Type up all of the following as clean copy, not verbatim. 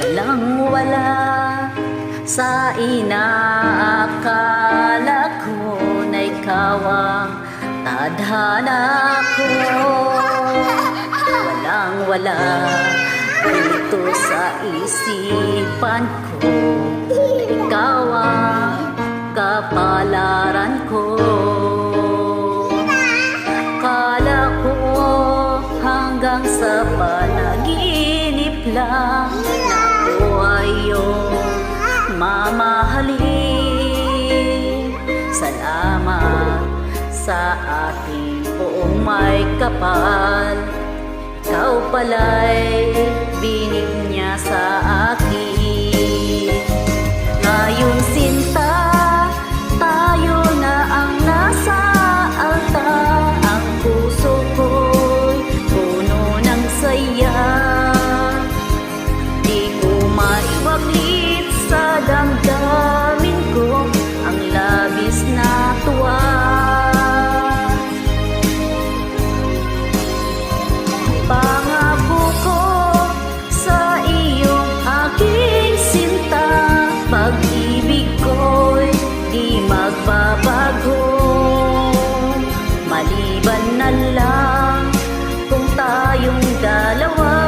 Walang-wala sa inaakala ko na ikaw ang tadhana ko. Walang-wala dito sa isipan ko, ikaw ang kapalaran ko. Kala ko hanggang sa panaginip lang mamahalin. Salamat sa ating buong may kapal. Ikaw pala'y binig niya sa akin. Ngayon sinta, tayo na ang nasa altar. Ang puso ko'y puno ng saya. Di ko maiwaglit sa damdamin ko ang labis na tuwa. Pangako ko sa iyong aking sinta, pag-ibig ko'y di magbabago. Maliban na lang kung tayong dalawa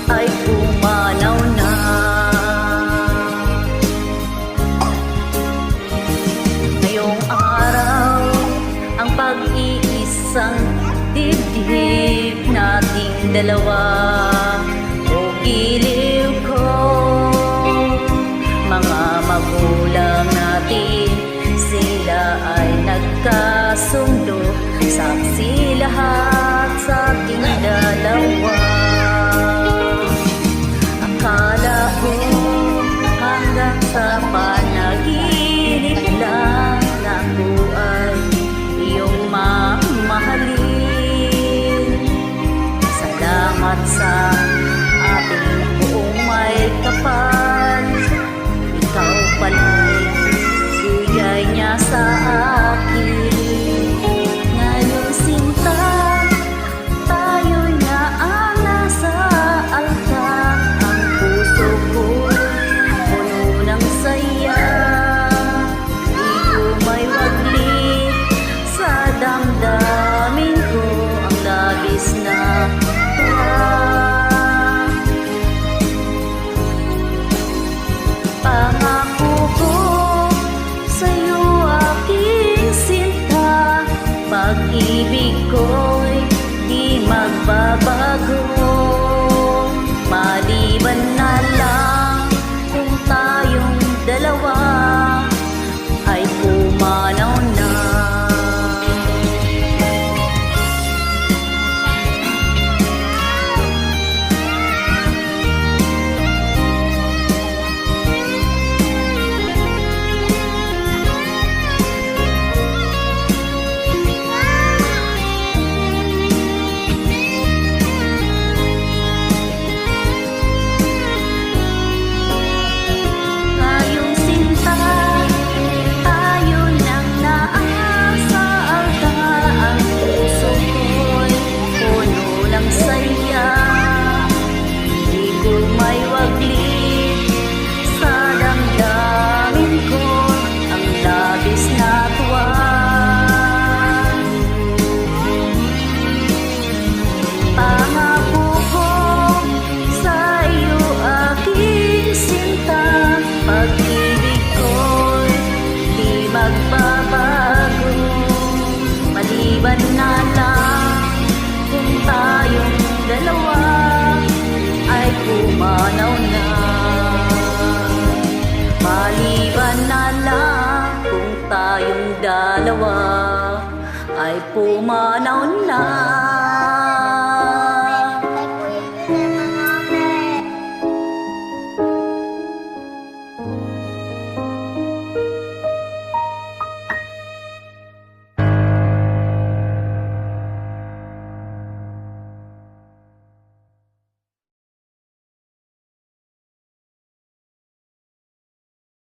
ay pumanaw na. Ngayong araw, ang pag-iisang dibdib nating dalawa o giliw ko. Mga magulang natin, sila ay nagkasundo. Saksi lahat sa ating dalawa. Akala ko hanggang sa panaginip lang na ako ay iyong mamahalin. Salamat sa ating buong may kapal. Ikaw pala'y bigay niya sa akin. Ngayon sinta, tayo na ang nasa altar. Ang puso ko puno ng saya. Di ko may waglit sa damdamin ko ang labis na tuwa. Pangako ko sa'yo aking sinta, pag-ibig ko'y di magbabago. Maliban na lang kung tayong dalawa ay pumanaw na. Ngayong sinta, tayo nang naasa altar. Ang puso ko'y puno ng saya. Di ko may waglit sa damdamin ko ang labis na tuwa. Pangako ko sa iyo aking sinta, pag-ibig ko'y di magbabago. Maliban na lang kung tayong dalawa ay pumanaw na. Maliban na lang kung tayong dalawa ay pumanaw